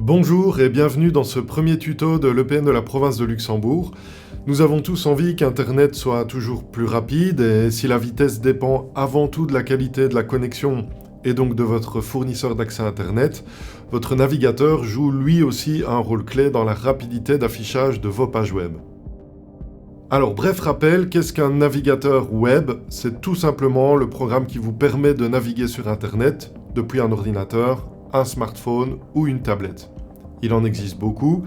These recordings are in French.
Bonjour et bienvenue dans ce premier tuto de l'EPN de la province de Luxembourg. Nous avons tous envie qu'Internet soit toujours plus rapide et si la vitesse dépend avant tout de la qualité de la connexion et donc de votre fournisseur d'accès Internet, votre navigateur joue lui aussi un rôle clé dans la rapidité d'affichage de vos pages web. Alors bref rappel, qu'est-ce qu'un navigateur web? C'est tout simplement le programme qui vous permet de naviguer sur Internet depuis un ordinateur, un smartphone ou une tablette. Il en existe beaucoup,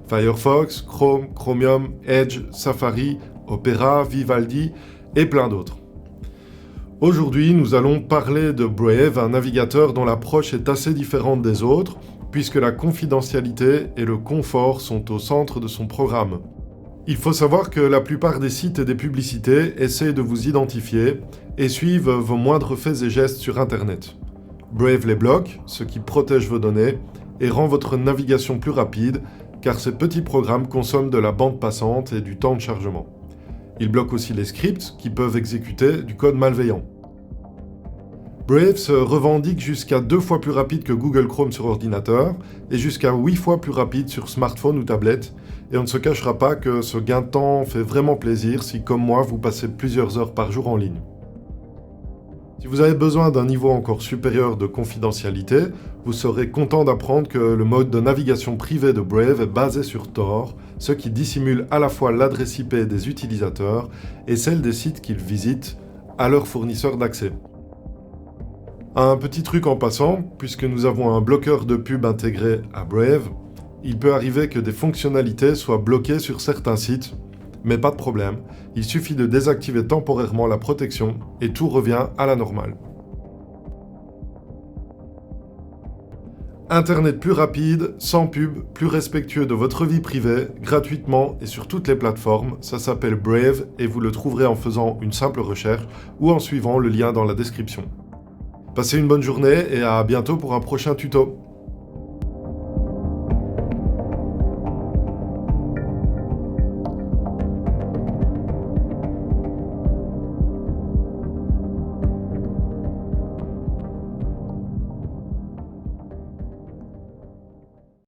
Firefox, Chrome, Chromium, Edge, Safari, Opera, Vivaldi et plein d'autres. Aujourd'hui, nous allons parler de Brave, un navigateur dont l'approche est assez différente des autres, puisque la confidentialité et le confort sont au centre de son programme. Il faut savoir que la plupart des sites et des publicités essaient de vous identifier et suivent vos moindres faits et gestes sur Internet. Brave les bloque, ce qui protège vos données, et rend votre navigation plus rapide, car ces petits programmes consomment de la bande passante et du temps de chargement. Il bloque aussi les scripts qui peuvent exécuter du code malveillant. Brave se revendique jusqu'à 2 fois plus rapide que Google Chrome sur ordinateur et jusqu'à 8 fois plus rapide sur smartphone ou tablette, et on ne se cachera pas que ce gain de temps fait vraiment plaisir si, comme moi, vous passez plusieurs heures par jour en ligne. Si vous avez besoin d'un niveau encore supérieur de confidentialité, vous serez content d'apprendre que le mode de navigation privé de Brave est basé sur Tor, ce qui dissimule à la fois l'adresse IP des utilisateurs et celle des sites qu'ils visitent à leur fournisseur d'accès. Un petit truc en passant, puisque nous avons un bloqueur de pub intégré à Brave, il peut arriver que des fonctionnalités soient bloquées sur certains sites, mais pas de problème, il suffit de désactiver temporairement la protection et tout revient à la normale. Internet plus rapide, sans pub, plus respectueux de votre vie privée, gratuitement et sur toutes les plateformes, ça s'appelle Brave et vous le trouverez en faisant une simple recherche ou en suivant le lien dans la description. Passez une bonne journée et à bientôt pour un prochain tuto.